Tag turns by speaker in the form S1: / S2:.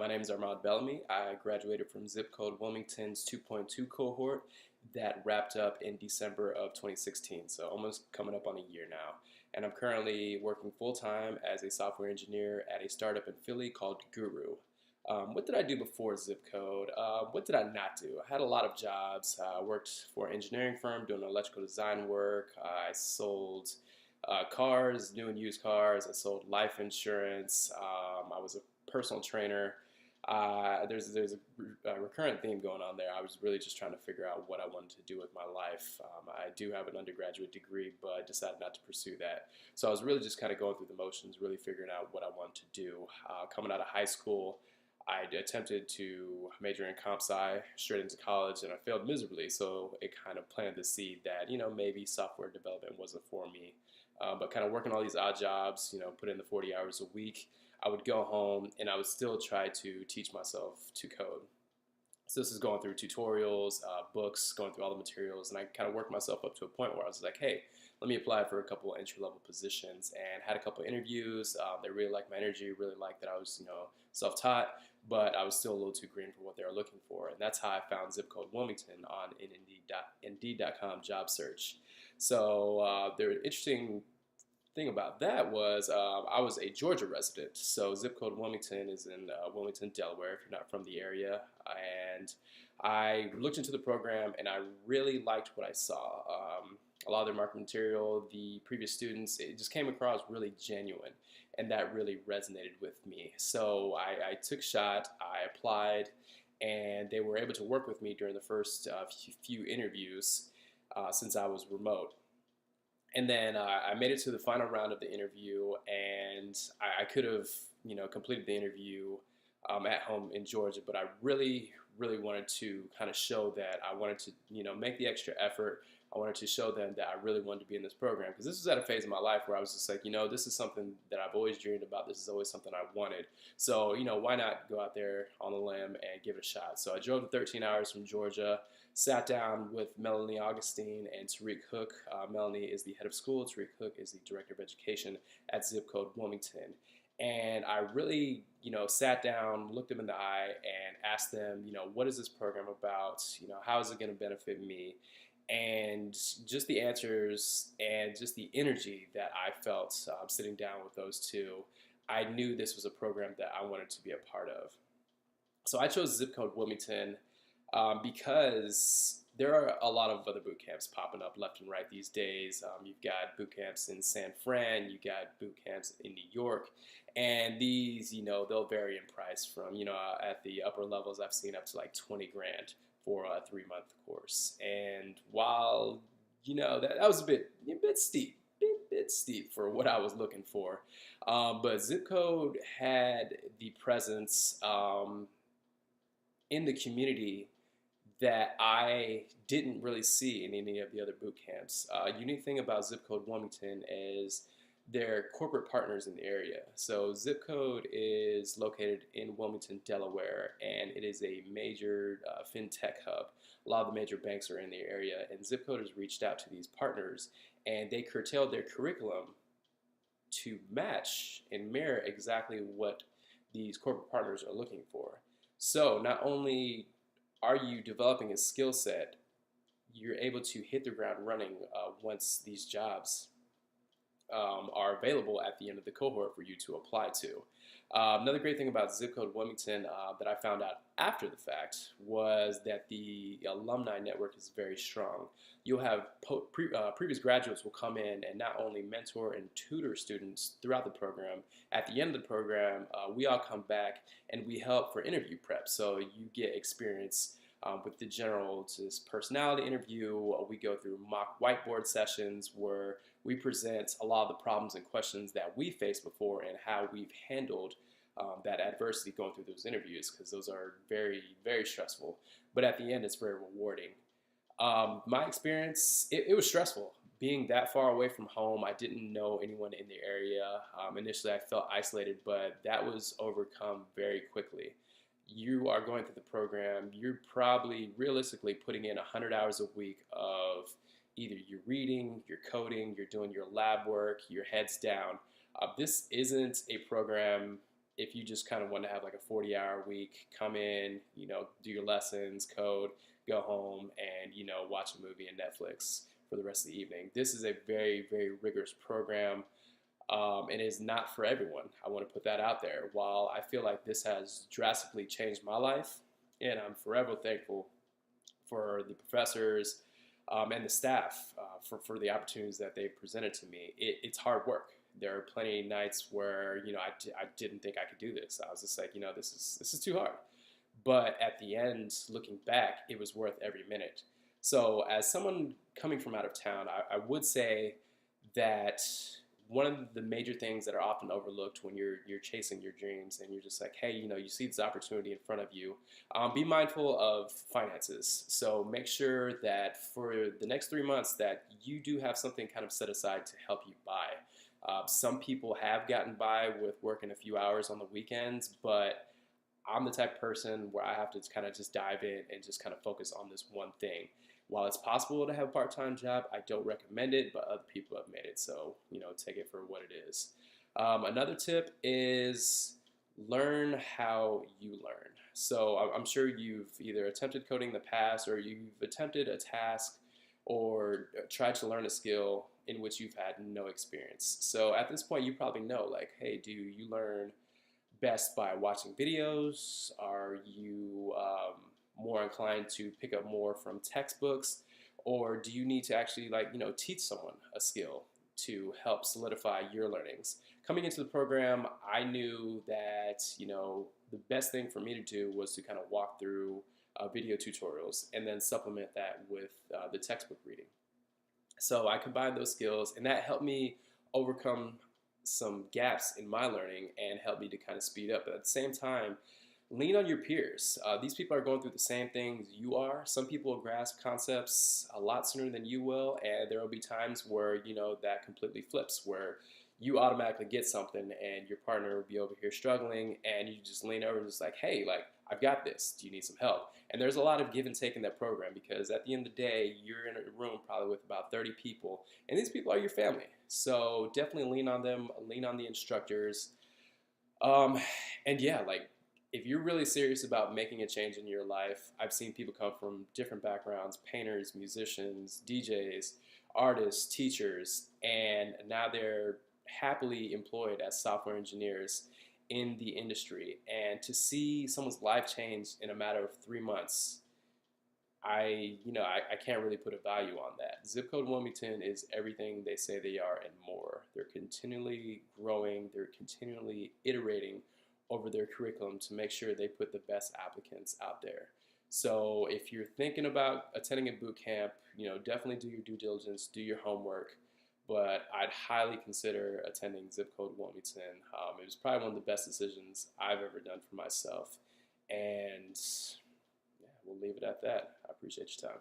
S1: My name is Armard Bellamy. I graduated from zip code Wilmington's 2.2 cohort that wrapped up in December of 2016, so almost coming up on a year now. And I'm currently working full-time as a software engineer at a startup in Philly called Guru. What did I do before zip code? What did I not do? I had a lot of jobs. I worked for an engineering firm doing electrical design work. I sold cars, new and used cars. I sold life insurance. I was a personal trainer. There's a recurrent theme going on there. I was really just trying to figure out what I wanted to do with my life. I do have an undergraduate degree, but decided not to pursue that. So I was really just kind of going through the motions, really figuring out what I wanted to do. Coming out of high school, I attempted to major in comp sci straight into college, and I failed miserably. So it kind of planted the seed that maybe software development wasn't for me. But kind of working all these odd jobs, put in the 40 hours a week. I would go home and I would still try to teach myself to code. So this is going through tutorials, books, going through all the materials, and I kind of worked myself up to a point where I was like, hey, let me apply for a couple of entry-level positions, and had a couple of interviews. They really liked my energy, really liked that I was, self-taught, but I was still a little too green for what they were looking for, and that's how I found zip code Wilmington on Indeed.com job search. So the interesting thing about that was I was a Georgia resident. So zip code Wilmington is in Wilmington, Delaware, if you're not from the area. And I looked into the program and I really liked what I saw. A lot of their marketing material, the previous students, it just came across really genuine, and that really resonated with me. So I took a shot, I applied, and they were able to work with me during the first few interviews since I was remote. And then I made it to the final round of the interview, and I could have, completed the interview at home in Georgia, but I really, really wanted to kind of show that I wanted to, make the extra effort. I wanted to show them that I really wanted to be in this program, because this was at a phase in my life where I was just like, this is something that I've always dreamed about. This is always something I wanted. So, why not go out there on a limb and give it a shot? So I drove the 13 hours from Georgia, sat down with Melanie Augustine and Tariq Hook. Melanie is the head of school. Tariq Hook is the director of education at zip code Wilmington. And I really, sat down, looked them in the eye, and asked them, what is this program about? How is it going to benefit me? And just the answers and just the energy that I felt sitting down with those two, I knew this was a program that I wanted to be a part of. So I chose zip code Wilmington because there are a lot of other boot camps popping up left and right these days. You've got boot camps in San Fran, you got boot camps in New York, and these, they'll vary in price from, at the upper levels I've seen up to like 20 grand for a 3-month course. And while, that was a bit steep, bit steep for what I was looking for. But zip code had the presence in the community that I didn't really see in any of the other boot camps. Unique thing about zip code Wilmington is they're corporate partners in the area. So zip code is located in Wilmington, Delaware, and it is a major fintech hub. A lot of the major banks are in the area, and zip code has reached out to these partners, and they curtailed their curriculum to match and mirror exactly what these corporate partners are looking for. So not only are you developing a skill set, you're able to hit the ground running once these jobs are available at the end of the cohort for you to apply to. Another great thing about zip code Wilmington that I found out after the fact was that the alumni network is very strong. You'll have previous graduates will come in and not only mentor and tutor students throughout the program. At the end of the program, we all come back and we help for interview prep. So you get experience with the general just personality interview. We go through mock whiteboard sessions where we present a lot of the problems and questions that we faced before and how we've handled that adversity going through those interviews, because those are very, very stressful. But at the end, it's very rewarding. My experience, it was stressful. Being that far away from home, I didn't know anyone in the area. Initially, I felt isolated, but that was overcome very quickly. You are going through the program, you're probably realistically putting in 100 hours a week of either you're reading, you're coding, you're doing your lab work, your head's down. This isn't a program if you just kind of want to have like a 40-hour week, come in, do your lessons, code, go home, and, watch a movie and Netflix for the rest of the evening. This is a very, very rigorous program. It is not for everyone. I want to put that out there. While I feel like this has drastically changed my life, and I'm forever thankful for the professors and the staff for the opportunities that they've presented to me, it's hard work. There are plenty of nights where I didn't think I could do this. I was just like, this is too hard. But at the end, looking back, it was worth every minute. So as someone coming from out of town, I would say that one of the major things that are often overlooked when you're chasing your dreams and you're just like, hey, you see this opportunity in front of you, be mindful of finances. So make sure that for the next 3 months that you do have something kind of set aside to help you buy. Some people have gotten by with working a few hours on the weekends, but I'm the type of person where I have to kind of just dive in and just kind of focus on this one thing. While it's possible to have a part-time job, I don't recommend it, but other people have made it, so take it for what it is. Another tip is learn how you learn. So I'm sure you've either attempted coding in the past, or you've attempted a task or tried to learn a skill in which you've had no experience. So at this point, you probably know, like, hey, do you learn best by watching videos? Are you more inclined to pick up more from textbooks, or do you need to actually teach someone a skill to help solidify your learnings? Coming into the program, I knew that the best thing for me to do was to kind of walk through video tutorials and then supplement that with the textbook reading. So I combined those skills, and that helped me overcome some gaps in my learning and helped me to kind of speed up. But at the same time, lean on your peers. These people are going through the same things you are. Some people will grasp concepts a lot sooner than you will, and there will be times where that completely flips, where you automatically get something and your partner will be over here struggling, and you just lean over and just like, hey, I've got this. Do you need some help? And there's a lot of give and take in that program, because at the end of the day, you're in a room probably with about 30 people, and these people are your family. So definitely lean on them, lean on the instructors. And yeah, if you're really serious about making a change in your life, I've seen people come from different backgrounds: painters, musicians, DJs, artists, teachers, and now they're happily employed as software engineers in the industry. And to see someone's life change in a matter of 3 months, I can't really put a value on that. Zip Code Wilmington is everything they say they are and more. They're continually growing. They're continually iterating over their curriculum to make sure they put the best applicants out there. So if you're thinking about attending a boot camp, definitely do your due diligence, do your homework. But I'd highly consider attending Zip Code Wilmington. It was probably one of the best decisions I've ever done for myself. And yeah, we'll leave it at that. I appreciate your time.